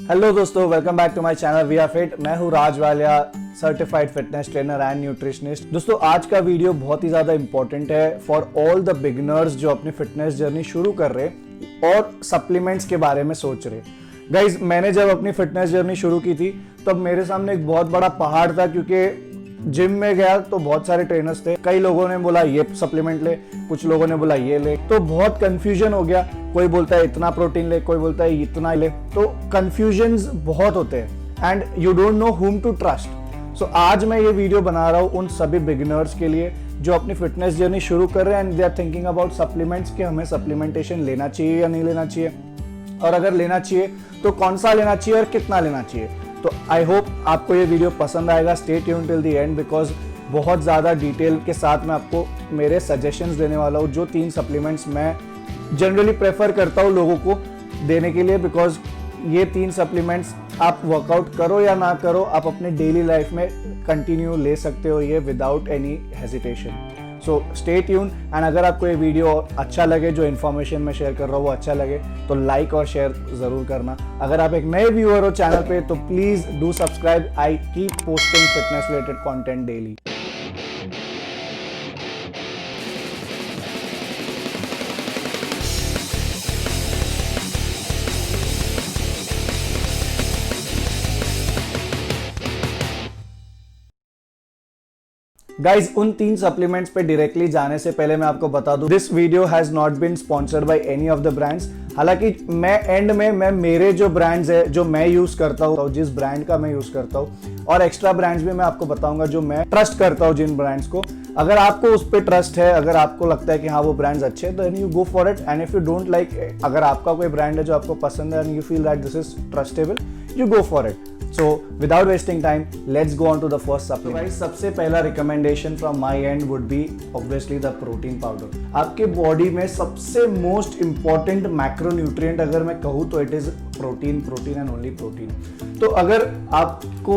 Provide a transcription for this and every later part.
Hello दोस्तों, welcome back to my channel we are fit. मैं हूँ Raj Walia, certified fitness trainer and nutritionist. दोस्तों, आज का वीडियो बहुत ही ज़्यादा इंपॉर्टेंट है फॉर ऑल द बिगिनर्स जो अपनी फिटनेस जर्नी शुरू कर रहे और सप्लीमेंट्स के बारे में सोच रहे। गाइज, मैंने जब अपनी फिटनेस जर्नी शुरू की थी तब मेरे सामने एक बहुत बड़ा पहाड़ था, क्योंकि जिम में गया तो बहुत सारे ट्रेनर्स थे। कई लोगों ने बोला ये सप्लीमेंट ले, कुछ लोगों ने बोला ये ले, तो बहुत कंफ्यूजन हो गया। कोई बोलता है इतना प्रोटीन ले, कोई बोलता है इतना ले, तो कंफ्यूजन्स बहुत होते हैं and you don't know whom to trust. So आज मैं ये वीडियो बना रहा हूँ उन सभी बिगिनर्स के लिए जो अपनी फिटनेस जर्नी शुरू कर रहे हैं and they are thinking about supplements कि हमें सप्लीमेंटेशन लेना चाहिए या नहीं लेना चाहिए, और अगर लेना चाहिए तो कौन सा लेना चाहिए और कितना लेना चाहिए। तो आई होप आपको ये वीडियो पसंद आएगा। Stay tuned till the end because बहुत ज़्यादा डिटेल के साथ मैं आपको मेरे सजेशंस देने वाला हूँ, जो 3 सप्लीमेंट्स मैं जनरली प्रेफर करता हूँ लोगों को देने के लिए। बिकॉज ये 3 सप्लीमेंट्स आप वर्कआउट करो या ना करो, आप अपने डेली लाइफ में कंटिन्यू ले सकते हो ये without any hesitation. So stay tune and अगर आपको ये वीडियो अच्छा लगे, जो इन्फॉर्मेशन मैं शेयर कर रहा हूँ वो अच्छा लगे, तो लाइक और शेयर ज़रूर करना। अगर आप एक नए व्यूअर हो चैनल पे तो please do subscribe. I keep posting fitness related content daily. Guys, उन 3 सप्लीमेंट्स पे डायरेक्टली जाने से पहले मैं आपको बता दूं, this video has not been sponsored by any of the brands. हालांकि मैं एंड में मैं मेरे जो ब्रांड्स है जो मैं यूज करता हूँ, जिस ब्रांड का मैं यूज करता हूँ, और एक्स्ट्रा ब्रांड्स भी मैं आपको बताऊंगा जो मैं ट्रस्ट करता हूँ जिन ब्रांड्स को। अगर आपको उस पर ट्रस्ट है, अगर आपको लगता है कि हाँ वो ब्रांड्स अच्छे हैं, then you go for it. And if you don't like, अगर आपका कोई ब्रांड है जो आपको पसंद है and you feel that this is trustable, you go for it. So without wasting time, let's go on to the first supplement. So guys, सबसे पहला recommendation from my end would be obviously the protein powder. आपके body में सबसे most important macronutrient अगर मैं कहूँ तो it is protein and only protein. तो अगर आपको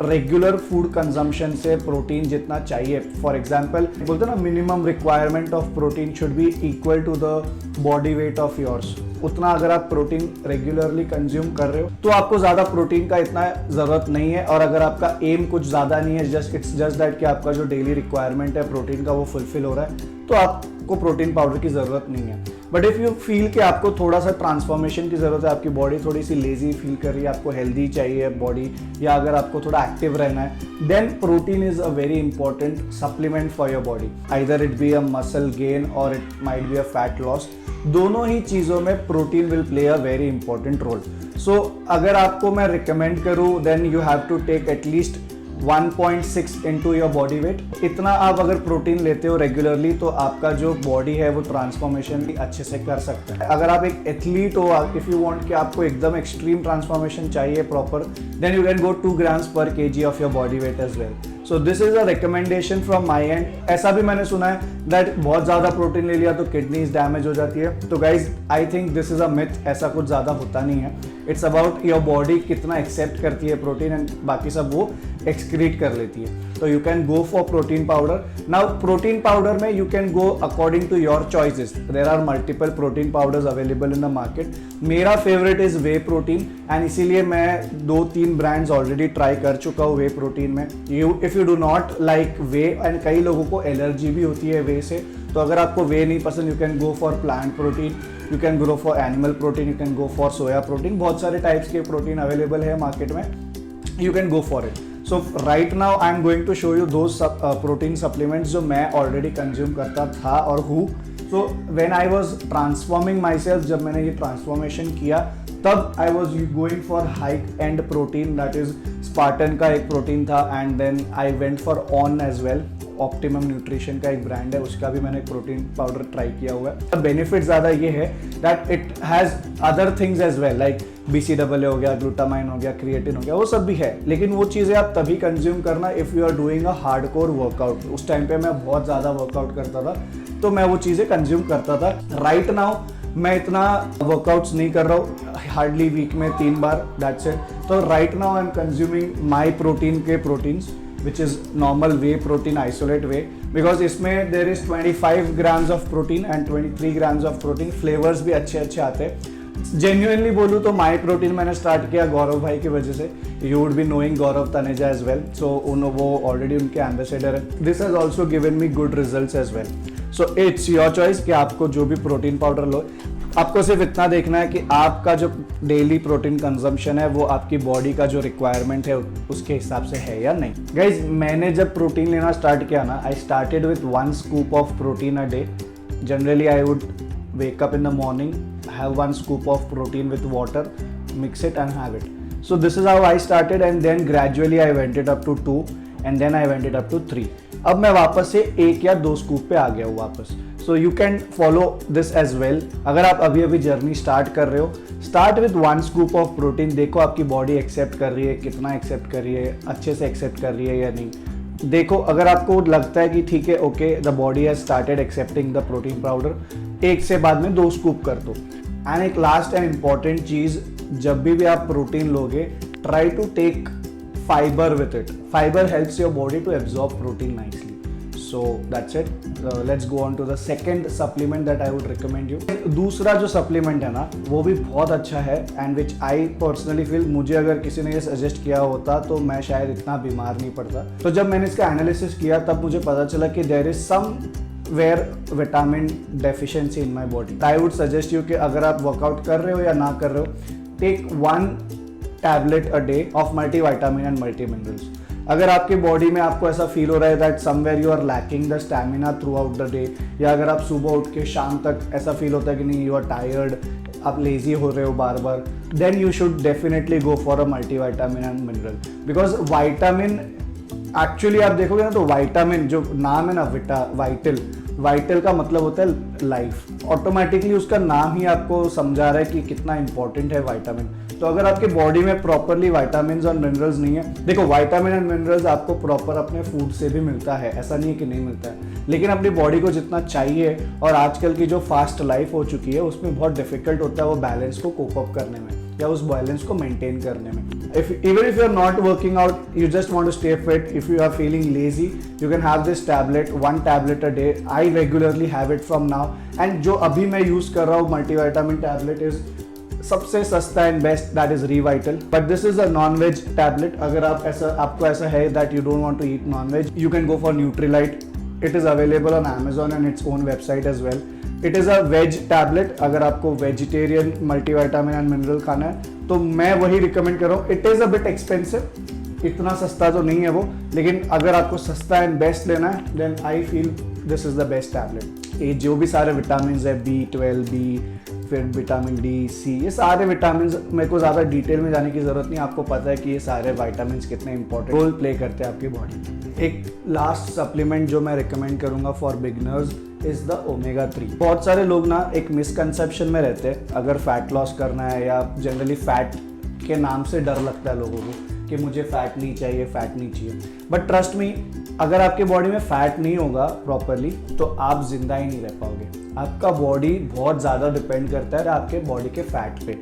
रेगुलर फूड कंजम्पशन से प्रोटीन जितना चाहिए, फॉर एग्जाम्पल बोलते हैं ना minimum requirement of protein should be equal to the body weight of yours, उतना अगर आप प्रोटीन रेगुलरली कंज्यूम कर रहे हो तो आपको ज्यादा प्रोटीन का इतना जरूरत नहीं है। और अगर आपका एम कुछ ज्यादा नहीं है, इट्स जस्ट दैट कि आपका जो डेली रिक्वायरमेंट है प्रोटीन का वो फुलफिल हो रहा है, तो आपको प्रोटीन पाउडर की जरूरत नहीं है। बट इफ यू फील कि आपको थोड़ा सा ट्रांसफॉर्मेशन की जरूरत है, आपकी बॉडी थोड़ी सी लेजी फील कर रही है, आपको हेल्दी चाहिए बॉडी, या अगर आपको थोड़ा एक्टिव रहना है, then protein is a very important supplement for your body. Either it be a muscle gain or it might be a fat loss. दोनों ही चीज़ों में protein will play a very important role. So अगर आपको मैं recommend करूँ, then you have to take at least 1.6 into your body weight. इतना आप अगर प्रोटीन लेते हो रेगुलरली तो आपका जो बॉडी है वो ट्रांसफॉर्मेशन भी अच्छे से कर सकता है। अगर आप एक एथलीट हो, इफ यू वांट कि आपको एकदम एक्सट्रीम ट्रांसफॉर्मेशन चाहिए proper, then you can go 2 grams per KG of your body weight as well. So this is a recommendation from my end. ऐसा भी मैंने सुना है दैट बहुत ज़्यादा प्रोटीन ले लिया तो किडनीज डैमेज हो जाती है। तो guys, I think this is a myth, ऐसा कुछ ज़्यादा होता नहीं है। इट्स अबाउट योर बॉडी कितना एक्सेप्ट करती है प्रोटीन एंड बाकी सब वो एक्सक्रीट कर लेती है। तो you can go for protein powder. Now protein powder में you can go according to your choices. There are multiple protein powders available in the market. मेरा favourite is whey protein and इसीलिए मैं 2-3 brands already try कर चुका हूँ whey protein में। If you do not like whey, and कई लोगों को एलर्जी भी होती है वे से, तो अगर आपको वे नहीं पसंद, you can go for plant protein, you can go for animal protein, you can go for soya protein. बहुत सारे टाइप्स के प्रोटीन अवेलेबल है मार्केट में, you can go for it. So right now I am going to show you those protein supplements जो मैं already consume करता था और हूँ। So when I was transforming myself, जब मैंने ये ट्रांसफॉर्मेशन किया तब I was going for high end protein, that is Spartan का एक प्रोटीन था, and then I went for ON as well. Optimum nutrition का एक ब्रांड है, उसका भी मैंने प्रोटीन पाउडर ट्राई किया हुआ है। बेनिफिट ज़्यादा ये है that it has other things as well, like BCAA हो गया, ग्लूटामाइन हो गया, क्रिएटिन हो गया, वो सब भी है। लेकिन वो चीज़ें आप तभी कंज्यूम करना if you are doing a hardcore workout. उस टाइम पे मैं बहुत ज़्यादा वर्कआउट करता था तो मैं वो चीज़ें कंज्यूम करता था। राइट नाउ मैं इतना वर्कआउट्स नहीं कर रहा हूँ, हार्डली वीक में 3 बार, दैट्स इट। तो right now I M consuming my protein के proteins which is normal whey protein isolate whey, because इसमें there is 25 grams of protein and 23 grams of protein। Flavours भी अच्छे अच्छे आते हैं। जेन्युइनली बोलूँ तो माई प्रोटीन मैंने स्टार्ट किया गौरव भाई की वजह से। You would be knowing Gaurav Taneja as well, so वो ऑलरेडी उनके एम्बेसडर है। This has also given me good results as well. So it's your choice कि आपको जो भी प्रोटीन पाउडर लो, आपको सिर्फ इतना देखना है कि आपका जो डेली प्रोटीन कंजम्पशन है वो आपकी बॉडी का जो रिक्वायरमेंट है उसके हिसाब से है या नहीं। गाइज मैंने जब प्रोटीन लेना स्टार्ट किया ना, I started with 1 scoop of protein a day. Generally I would wake up in the morning, have 1 scoop of protein with water, mix it and have it. So this is how I started, and then gradually I went it up to 2 and then I went it up to 3. अब मैं वापस से 1 या 2 scoop पे आ गया हूँ वापस। So you can follow this as well. अगर आप अभी अभी जर्नी स्टार्ट कर रहे हो, start with 1 scoop of protein. देखो आपकी बॉडी एक्सेप्ट कर रही है, कितना एक्सेप्ट कर रही है, अच्छे से एक्सेप्ट कर रही है या नहीं। देखो अगर आपको लगता है कि ठीक है, okay the body has started accepting the protein powder, 1 से बाद में 2 स्कूप कर दो। एंड एक लास्ट एंड इंपॉर्टेंट चीज, जब भी आप प्रोटीन लोगे, try to take fibre with it. Fibre helps your body to absorb protein nicely. So that's it. Let's go on to the second supplement that I would recommend you. दूसरा जो supplement है ना, वो भी बहुत अच्छा है and which I personally feel, मुझे अगर किसी ने ये सजेस्ट किया होता तो मैं शायद इतना बीमार नहीं पड़ता। तो जब मैंने इसका एनालिसिस किया तब मुझे पता चला कि there is somewhere vitamin deficiency in my body. I would suggest you कि अगर आप वर्कआउट कर रहे हो या ना कर रहे हो, take 1 tablet a day of multivitamin and multi minerals. अगर आपकी बॉडी में आपको ऐसा फील हो रहा है that somewhere you are lacking the stamina throughout the day, या अगर आप सुबह उठ के शाम तक ऐसा फील होता है कि नहीं, यू आर टायर्ड, आप लेजी हो रहे हो बार बार, then you should definitely go for a multivitamin and mineral. Because vitamin, actually आप देखोगे ना तो वाइटामिन जो नाम है ना, वाइटल का मतलब होता है लाइफ। ऑटोमेटिकली उसका नाम ही आपको समझा रहा है कि कितना इंपॉर्टेंट है वाइटामिन। तो अगर आपकी बॉडी में प्रॉपरली वाइटामिन और मिनरल्स नहीं है, देखो वाइटामिन एंड मिनरल्स आपको प्रॉपर अपने फूड से भी मिलता है, ऐसा नहीं है कि नहीं मिलता है, लेकिन अपनी बॉडी को जितना चाहिए, और आजकल की जो फास्ट लाइफ हो चुकी है उसमें बहुत डिफिकल्ट होता है वो बैलेंस को कोप अप करने में या उस बैलेंस को मेंटेन करने में। Even if you're not working out, you just want to stay fit, if you are feeling lazy, you can have this tablet, 1 tablet a day. I regularly have it from now, and जो अभी मैं use कर रहा हूँ multivitamin tablet is सबसे सस्ता and best, that is Revital. But this is a non veg tablet. अगर आपको ऐसा है that you don't want to eat non veg, you can go for Nutrilite. It is available on Amazon and its own website as well. It is a veg tablet. अगर आपको vegetarian multivitamin and mineral खाना है तो मैं वही recommend कर रहा हूँ। It is a bit expensive, इतना सस्ता तो नहीं है वो, लेकिन अगर आपको सस्ता एंड बेस्ट लेना है then I feel this is the best tablet. ये जो भी सारे विटामिन है, B12, B, फिर विटामिन D, C, ये सारे विटामिन, मेरे को ज़्यादा डिटेल में जाने की ज़रूरत नहीं, आपको पता है कि ये सारे विटामिन कितने इंपॉर्टेंट रोल प्ले करते हैं आपकी बॉडी में। एक लास्ट सप्लीमेंट जो मैं रिकमेंड करूँगा for beginners is the omega 3। बहुत सारे लोग ना एक मिसकंसेप्शन में रहते हैं, अगर फैट लॉस करना है या जनरली फैट के नाम से डर लगता है लोगों को कि मुझे फैट नहीं चाहिए, फैट नहीं चाहिए। बट ट्रस्ट मी, अगर आपके बॉडी में फैट नहीं होगा प्रॉपरली तो आप जिंदा ही नहीं रह पाओगे। आपका बॉडी बहुत ज़्यादा डिपेंड करता है आपके बॉडी के फैट पे,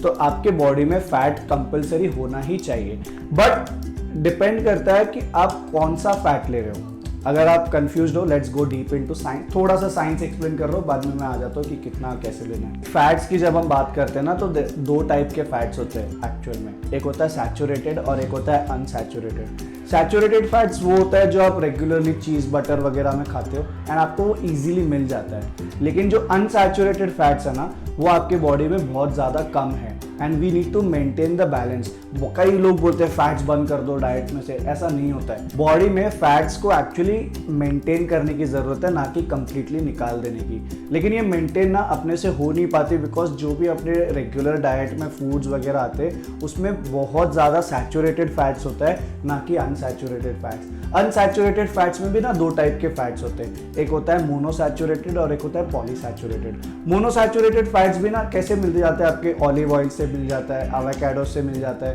तो आपके बॉडी में फैट कंपलसरी होना ही चाहिए। बट डिपेंड करता है कि आप कौन सा फैट ले रहे हो। अगर आप कंफ्यूज हो, let's go deep into science. थोड़ा सा साइंस एक्सप्लेन कर रहा हूँ, बाद में मैं आ जाता हूँ कि कितना कैसे लेना है। फैट्स की जब हम बात करते हैं ना तो 2 टाइप के फैट्स होते हैं एक्चुअल में। एक होता है सैचुरेटेड और एक होता है अनसैचुरेटेड। सैचुरेटेड फैट्स वो होता है जो आप रेगुलरली चीज़ बटर वगैरह में खाते हो एंड आपको वो ईजिली मिल जाता है। लेकिन जो अनसैचुरेटेड फैट्स है ना, वो आपके बॉडी में बहुत ज़्यादा कम है and we need to maintain the balance. कई लोग बोलते हैं फैट्स बंद कर दो डाइट में से, ऐसा नहीं होता है। बॉडी में फैट्स को एक्चुअली मेंटेन करने की ज़रूरत है, ना कि कंप्लीटली निकाल देने की। लेकिन ये मेंटेन ना अपने से हो नहीं पाती बिकॉज जो भी अपने रेगुलर डाइट में फूड्स वगैरह आते हैं उसमें बहुत ज़्यादा सैचुरेटेड फैट्स होता है, ना कि अनसैचुरेटेड फैट्स। अनसैचुरेटेड फैट्स में भी ना 2 टाइप के फैट्स होते हैं, एक होता है मोनोसैचुरेटेड और एक होता है पॉलीसैचुरेटेड। मोनोसैचुरेटेड फैट्स भी ना कैसे मिल जाते हैं, आपके ऑलिव ऑयल से मिल जाता है, एवोकाडो से मिल जाता है,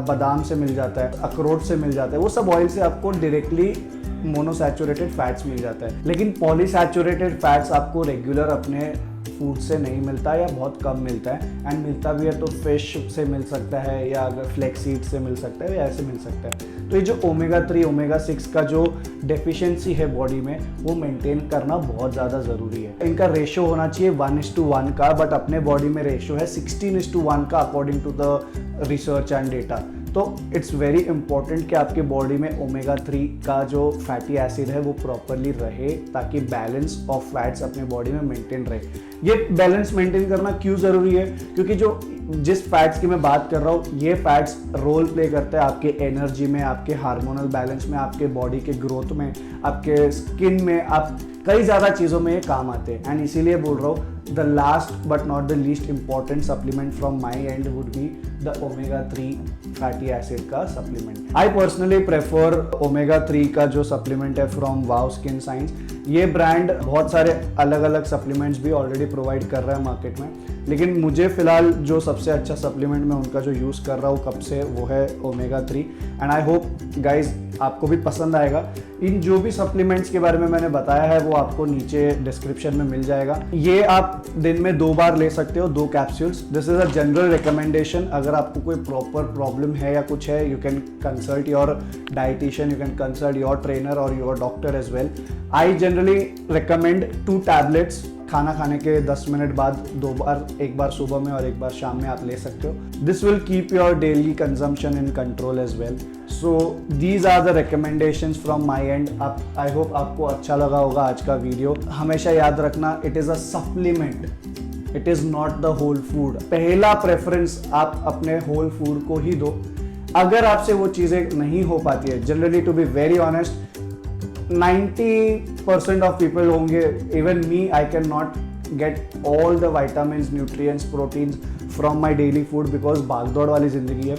बादाम से मिल जाता है, अखरोट से मिल जाता है, वो सब ऑयल से आपको डायरेक्टली मोनोसैचुरेटेड फैट्स मिल जाता है। लेकिन पॉलीसैचुरेटेड फैट्स आपको रेगुलर अपने फूड से नहीं मिलता या बहुत कम मिलता है, एंड मिलता भी है तो फिश से मिल सकता है या अगर फ्लैक्स सीड से मिल सकता है या ऐसे मिल सकता है। तो ये जो ओमेगा 3 ओमेगा 6 का जो डेफिशिएंसी है बॉडी में वो मेंटेन करना बहुत ज़्यादा ज़रूरी है। इनका रेशो होना चाहिए 1:1 का, बट अपने बॉडी में रेशो है 16:1 का according to the research and data. तो इट्स वेरी इंपॉर्टेंट कि आपके बॉडी में ओमेगा 3 का जो फैटी एसिड है वो प्रॉपरली रहे, ताकि बैलेंस ऑफ फैट्स अपने बॉडी में मेंटेन रहे। ये बैलेंस मेंटेन करना क्यों ज़रूरी है? क्योंकि जो जिस फैट्स की मैं बात कर रहा हूँ ये फैट्स रोल प्ले करते हैं आपके एनर्जी में, आपके हार्मोनल बैलेंस में, आपके बॉडी के ग्रोथ में, आपके स्किन में, आप कई ज़्यादा चीज़ों में ये काम आते हैं। एंड इसीलिए बोल रहा हूँ the last but not the least important supplement from my end would be the omega 3 fatty acid का supplement. I personally prefer omega 3 का जो सप्लीमेंट है फ्रॉम वाओ स्किन साइंस। ये ब्रांड बहुत सारे अलग अलग सप्लीमेंट्स भी ऑलरेडी प्रोवाइड कर रहा है मार्केट में, लेकिन मुझे फिलहाल जो सबसे अच्छा सप्लीमेंट मैं उनका जो यूज़ कर रहा हूँ कब से वो है omega 3। And I hope guys आपको भी पसंद आएगा। इन जो भी सप्लीमेंट्स के बारे में मैंने बताया है वो आपको नीचे डिस्क्रिप्शन में मिल जाएगा। ये आप दिन में 2 बार ले सकते हो, 2 capsules. This is a general recommendation. अगर आपको कोई प्रॉपर प्रॉब्लम है या कुछ है, you can consult your dietitian, you can consult your trainer or your doctor as well. I generally recommend 2 tablets खाना खाने के 10 मिनट बाद 2 बार, एक बार सुबह में और एक बार शाम में आप ले सकते हो। This will keep your daily consumption in control as well. So these are the recommendations from my end. I hope आपको अच्छा लगा होगा आज का वीडियो। हमेशा याद रखना, it is a supplement, it is not the whole food. पहला प्रेफरेंस आप अपने होल फूड को ही दो। अगर आपसे वो चीज़ें नहीं हो पाती है, generally to be very honest 90% of people होंगे, even me, I can not get all the vitamin, nutrients, proteins from my daily food because भागदौड़ वाली ज़िंदगी है।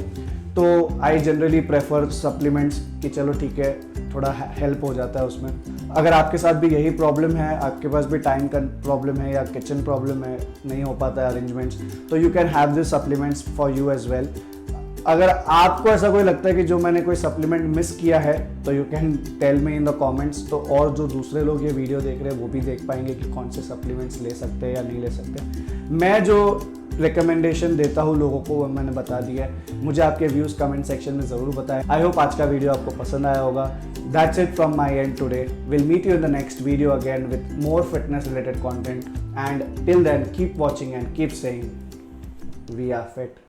तो आई जनरली प्रेफर सप्लीमेंट्स कि चलो ठीक है, थोड़ा हेल्प हो जाता है उसमें। अगर आपके साथ भी यही प्रॉब्लम है, आपके पास भी टाइम का प्रॉब्लम है या किचन प्रॉब्लम है, नहीं हो पाता है अरेंजमेंट्स, तो you can have this supplements for you as well. अगर आपको ऐसा कोई लगता है कि जो मैंने कोई सप्लीमेंट मिस किया है तो you can tell me in the comments, तो और जो दूसरे लोग ये वीडियो देख रहे हैं वो भी देख पाएंगे कि कौन से सप्लीमेंट्स ले सकते हैं या नहीं ले सकते। मैं जो रिकमेंडेशन देता हूँ लोगों को वो मैंने बता दिया है। मुझे आपके व्यूज़ कमेंट सेक्शन में ज़रूर बताएं। आई होप आज का वीडियो आपको पसंद आया होगा। That's it from my end today. Will meet you in the next video again with more fitness related content, and till then keep watching and keep saying we are fit.